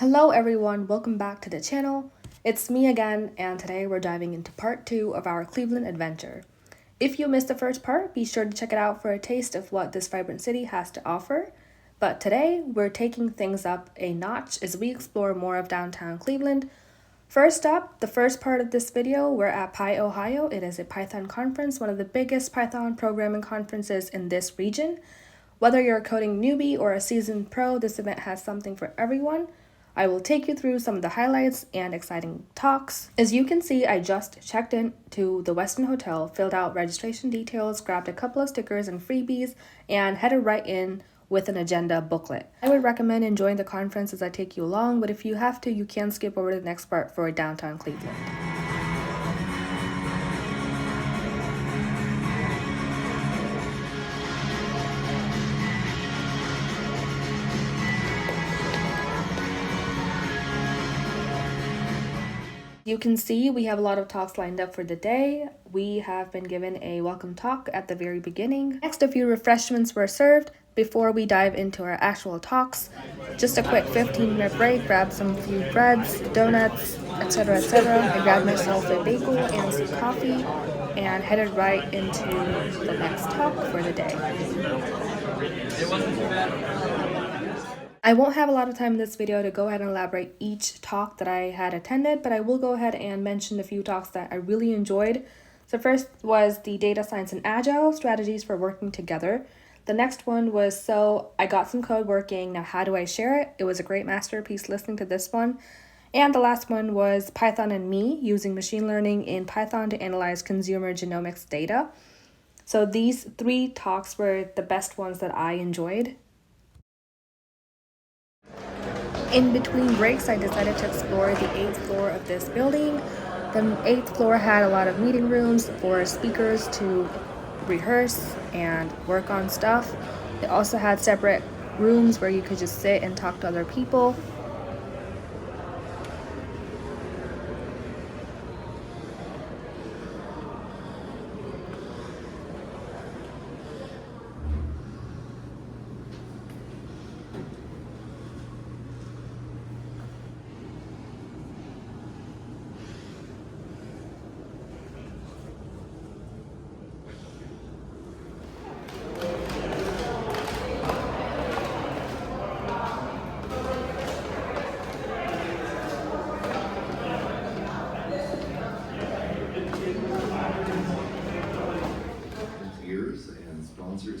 Hello everyone, welcome back to the channel. It's me again, and today we're diving into part 2 of our Cleveland adventure. If you missed the first part, be sure to check it out for a taste of what this vibrant city has to offer. But today, we're taking things up a notch as we explore more of downtown Cleveland. First up, the first part of this video, we're at PyOhio. It is a Python conference, one of the biggest Python programming conferences in this region. Whether you're a coding newbie or a seasoned pro, this event has something for everyone. I will take you through some of the highlights and exciting talks. As you can see, I just checked in to the Westin Hotel, filled out registration details, grabbed a couple of stickers and freebies, and headed right in with an agenda booklet. I would recommend enjoying the conference as I take you along, but if you have to, you can skip over to the next part for downtown Cleveland. You can see we have a lot of talks lined up for the day. We have been given a welcome talk at the very beginning. Next, a few refreshments were served before we dive into our actual talks. Just a quick 15-minute break, grab some few breads, donuts, etc., etc. I grabbed myself a bagel and some coffee and headed right into the next talk for the day. It wasn't too bad. I won't have a lot of time in this video to go ahead and elaborate each talk that I had attended, but I will go ahead and mention a few talks that I really enjoyed. So first was the Data Science and Agile Strategies for Working Together. The next one was So I Got Some Code Working, Now How Do I Share It? It was a great masterpiece listening to this one. And the last one was Python and Me, Using Machine Learning in Python to Analyze Consumer Genomics Data. So these three talks were the best ones that I enjoyed. In between breaks, I decided to explore the 8th floor of this building. The 8th floor had a lot of meeting rooms for speakers to rehearse and work on stuff. It also had separate rooms where you could just sit and talk to other people.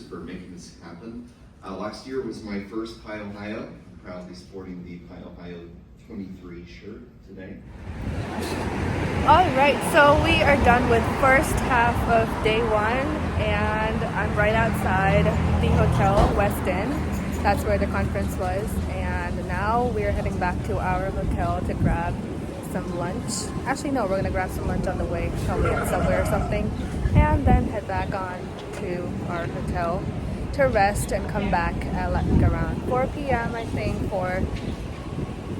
For making this happen. Last year was my first PyOhio. I'm proudly sporting the PyOhio 23 shirt today. Alright, so we are done with first half of day one, and I'm right outside the hotel, Westin. That's where the conference was, and now we're heading back to our hotel to grab some lunch. Actually, no, we're gonna grab some lunch on the way, probably at Subway or something, and then head back on to our hotel to rest and come back at like around 4 p.m. I think for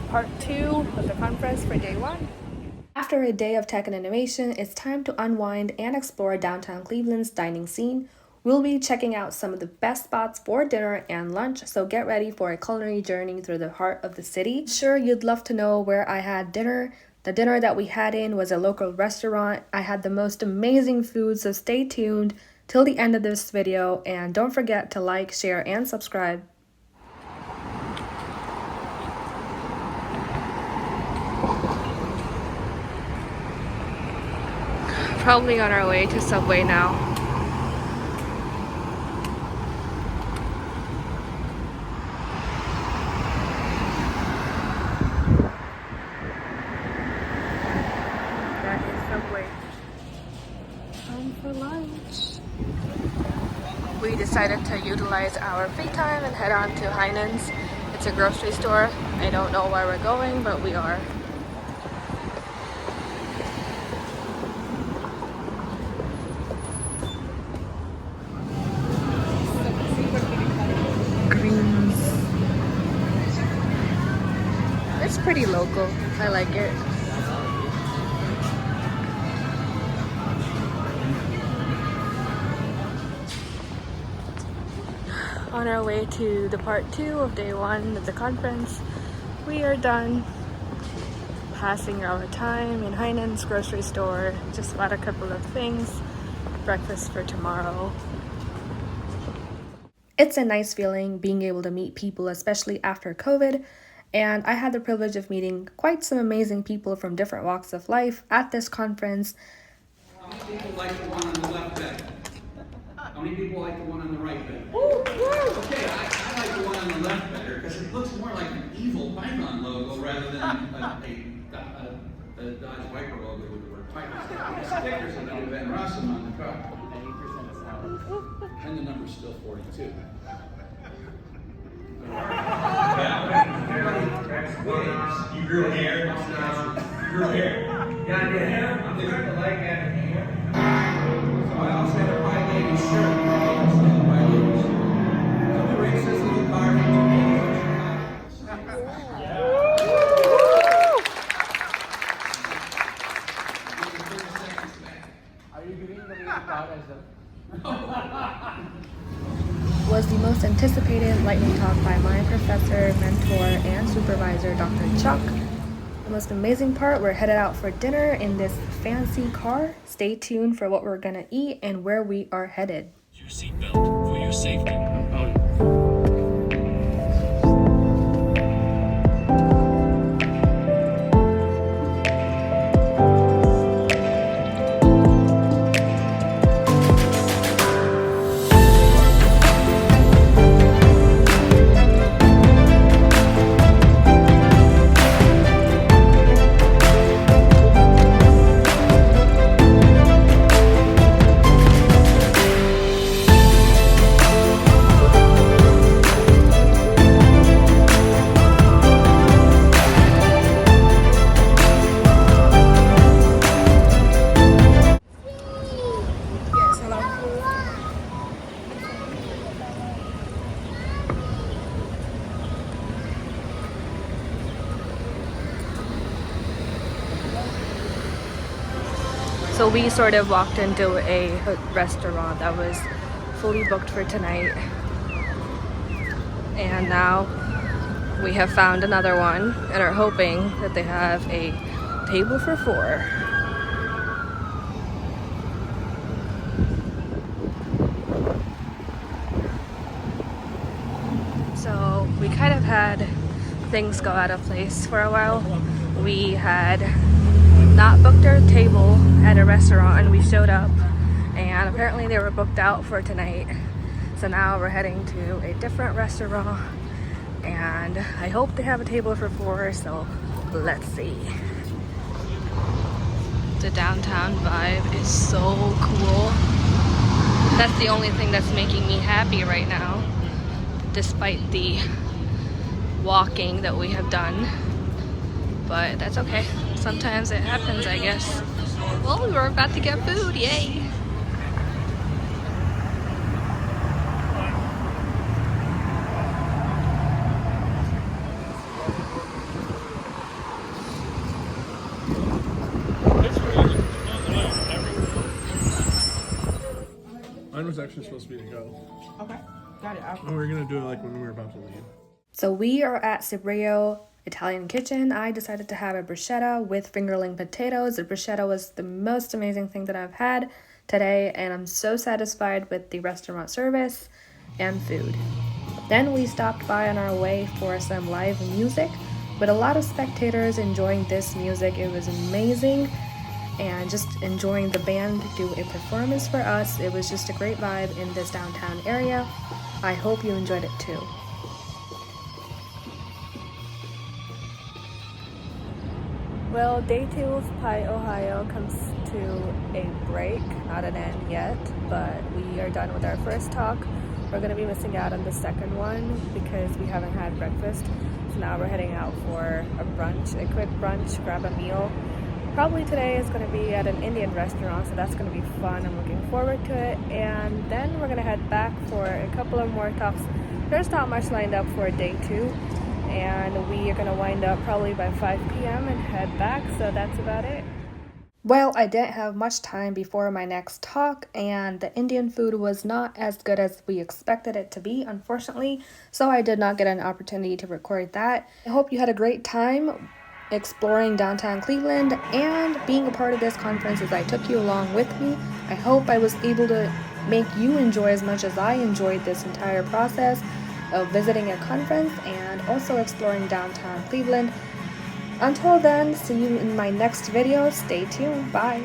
part 2 of the conference for day 1. After a day of tech and innovation, it's time to unwind and explore downtown Cleveland's dining scene. We'll be checking out some of the best spots for dinner and lunch, so get ready for a culinary journey through the heart of the city. Sure, you'd love to know where I had dinner. The dinner that we had in was a local restaurant. I had the most amazing food, so stay tuned till the end of this video, and don't forget to like, share, and subscribe. Probably on our way to Subway now. That is Subway. Time for lunch. We decided to utilize our free time and head on to Heinen's. It's a grocery store. I don't know where we're going, but we are. Greens. It's pretty local. I like it. on our way to the part 2 of day 1 of the conference. We are done passing our time in Heinen's grocery store. Just bought a couple of things. Breakfast for tomorrow. It's a nice feeling being able to meet people, especially after COVID. And I had the privilege of meeting quite some amazing people from different walks of life at this conference. How many people like the one on the left better? How many people like the one on the right better? Okay, I like the one on the left better because it looks more like an evil Python logo rather than a Dodge Viper logo with the word Python. The stickers are going to Van Rossum on the car. 80% sour. And the number's still 42. You grew hair? You grew hair? Yeah, I did. I'm starting to like having hair. So I also had a Pi Lady shirt. Pi Lady shirt. So we race this little car from 30 seconds back. Are you giving the car as a... Was the most anticipated lightning talk by my professor, mentor, and supervisor, Dr. Chuck. The most amazing part, we're headed out for dinner in this fancy car. Stay tuned for what we're gonna eat and where we are headed. Your seatbelt for your safety. So we sort of walked into a restaurant that was fully booked for tonight. And now we have found another one and are hoping that they have a table for 4. So we kind of had things go out of place for a while. We had not booked our table at a restaurant and we showed up and apparently they were booked out for tonight. So now we're heading to a different restaurant and I hope they have a table for 4, so let's see. The downtown vibe is so cool. That's the only thing that's making me happy right now, despite the walking that we have done. But that's okay. Sometimes it happens, I guess. Well, we're about to get food, yay! Mine was actually supposed to be to go. Okay, got it. And we were gonna do it like when we were about to leave. So we are at Cibrio Italian Kitchen. I decided to have a bruschetta with fingerling potatoes. The bruschetta was the most amazing thing that I've had today, and I'm so satisfied with the restaurant service and food. Then we stopped by on our way for some live music, with a lot of spectators enjoying this music. It was amazing, and just enjoying the band do a performance for us. It was just a great vibe in this downtown area. I hope you enjoyed it too. Well, day 2 of PyOhio comes to a break, not an end yet, but we are done with our first talk. We're going to be missing out on the second one because we haven't had breakfast. So now we're heading out for a brunch, a quick brunch, grab a meal. Probably today is going to be at an Indian restaurant, so that's going to be fun. I'm looking forward to it. And then we're going to head back for a couple of more talks. There's not much lined up for day 2. And we are going to wind up probably by 5 p.m. and head back, so that's about it. Well, I didn't have much time before my next talk, and the Indian food was not as good as we expected it to be, unfortunately, so I did not get an opportunity to record that. I hope you had a great time exploring downtown Cleveland and being a part of this conference as I took you along with me. I hope I was able to make you enjoy as much as I enjoyed this entire process of visiting a conference and also exploring downtown Cleveland. Until then, see you in my next video. Stay tuned. Bye.